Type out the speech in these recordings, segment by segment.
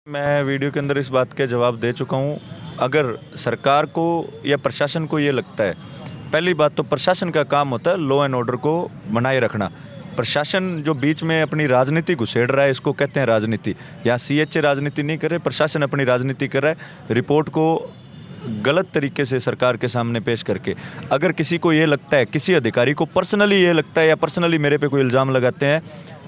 मैं वीडियो के अंदर इस बात के जवाब दे चुका हूँ। अगर सरकार को या प्रशासन को ये लगता है, पहली बात तो प्रशासन का काम होता है लॉ एंड ऑर्डर को बनाए रखना। प्रशासन जो बीच में अपनी राजनीति घुसेड़ रहा है, इसको कहते हैं राजनीति। यहाँ सीएचए राजनीति नहीं कर रहे, प्रशासन अपनी राजनीति कर रहा है, रिपोर्ट को गलत तरीके से सरकार के सामने पेश करके। अगर किसी को ये लगता है, किसी अधिकारी को पर्सनली ये लगता है या पर्सनली मेरे पे कोई इल्ज़ाम लगाते हैं,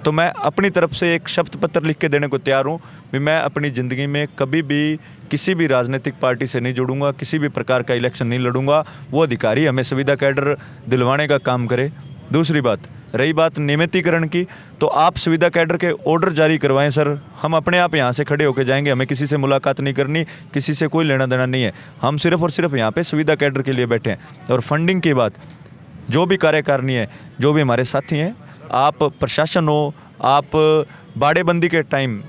तो मैं अपनी तरफ से एक शब्द पत्र लिख के देने को तैयार हूँ कि मैं अपनी ज़िंदगी में कभी भी किसी भी राजनीतिक पार्टी से नहीं जुड़ूंगा, किसी भी प्रकार का इलेक्शन नहीं लड़ूंगा। वो अधिकारी हमें सुविधा कैडर दिलवाने का काम करे। दूसरी बात, रही बात नियमितीकरण की, तो आप सुविधा कैडर के ऑर्डर जारी करवाएं सर। हम अपने आप यहाँ से खड़े होकर जाएंगे, हमें किसी से मुलाकात नहीं करनी, किसी से कोई लेना देना नहीं है। हम सिर्फ और सिर्फ यहाँ पे सुविधा कैडर के लिए बैठे हैं। और फंडिंग की बात, जो भी कार्यकारिणी है, जो भी हमारे साथी हैं, आप प्रशासन हो, आप बाड़ेबंदी के टाइम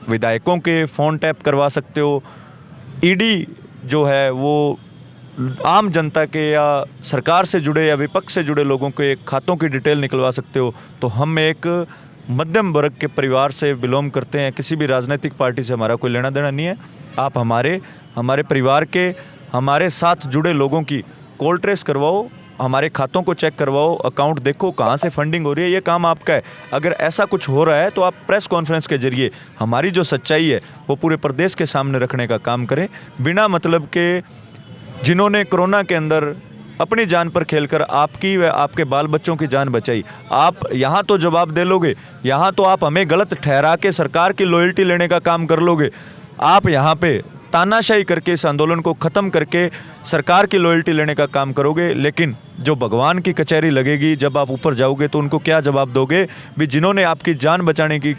विधायकों के फ़ोन टैप करवा सकते हो। ईडी जो है वो आम जनता के या सरकार से जुड़े या विपक्ष से जुड़े लोगों के खातों की डिटेल निकलवा सकते हो। तो हम एक मध्यम वर्ग के परिवार से बिलोंग करते हैं, किसी भी राजनीतिक पार्टी से हमारा कोई लेना देना नहीं है। आप हमारे परिवार के, हमारे साथ जुड़े लोगों की कॉल ट्रेस करवाओ, हमारे खातों को चेक करवाओ, अकाउंट देखो कहाँ से फंडिंग हो रही है, ये काम आपका है। अगर ऐसा कुछ हो रहा है तो आप प्रेस कॉन्फ्रेंस के जरिए हमारी जो सच्चाई है वो पूरे प्रदेश के सामने रखने का काम करें। बिना मतलब के जिन्होंने कोरोना के अंदर अपनी जान पर खेलकर आपकी व आपके बाल बच्चों की जान बचाई, आप यहाँ तो जवाब दे लोगे, यहाँ तो आप हमें गलत ठहरा के सरकार की लॉयल्टी लेने का काम कर लोगे। आप यहाँ पे तानाशाही करके इस आंदोलन को ख़त्म करके सरकार की लॉयल्टी लेने का काम करोगे। लेकिन जो भगवान की कचहरी लगेगी, जब आप ऊपर जाओगे तो उनको क्या जवाब दोगे भी, जिन्होंने आपकी जान बचाने की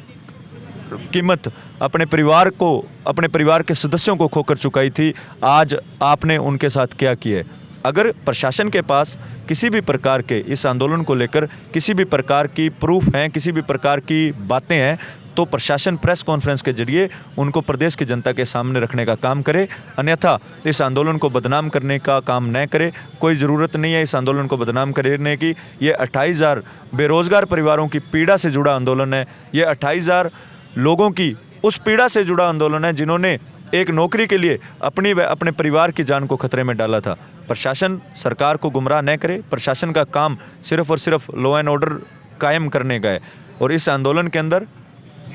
कीमत अपने परिवार को, अपने परिवार के सदस्यों को खोकर चुकाई थी, आज आपने उनके साथ क्या किया है। अगर प्रशासन के पास किसी भी प्रकार के इस आंदोलन को लेकर किसी भी प्रकार की प्रूफ हैं, किसी भी प्रकार की बातें हैं, तो प्रशासन प्रेस कॉन्फ्रेंस के जरिए उनको प्रदेश की जनता के सामने रखने का काम करे। अन्यथा इस आंदोलन को बदनाम करने का काम न करे। कोई ज़रूरत नहीं है इस आंदोलन को बदनाम करने की। ये 28,000 बेरोज़गार परिवारों की पीड़ा से जुड़ा आंदोलन है। ये 28,000 लोगों की उस पीड़ा से जुड़ा आंदोलन है जिन्होंने एक नौकरी के लिए अपनी व अपने परिवार की जान को खतरे में डाला था। प्रशासन सरकार को गुमराह न करे। प्रशासन का काम सिर्फ और सिर्फ लॉ एंड ऑर्डर कायम करने का है। और इस आंदोलन के अंदर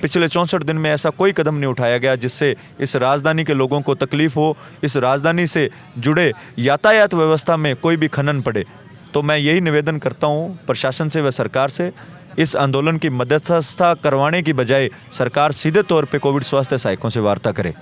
पिछले 64 दिन में ऐसा कोई कदम नहीं उठाया गया जिससे इस राजधानी के लोगों को तकलीफ हो, इस राजधानी से जुड़े यातायात व्यवस्था में कोई भी खनन पड़े। तो मैं यही निवेदन करता हूँ प्रशासन से व सरकार से, इस आंदोलन की मध्यस्थता करवाने की बजाय सरकार सीधे तौर पे कोविड स्वास्थ्य सहायकों से वार्ता करे।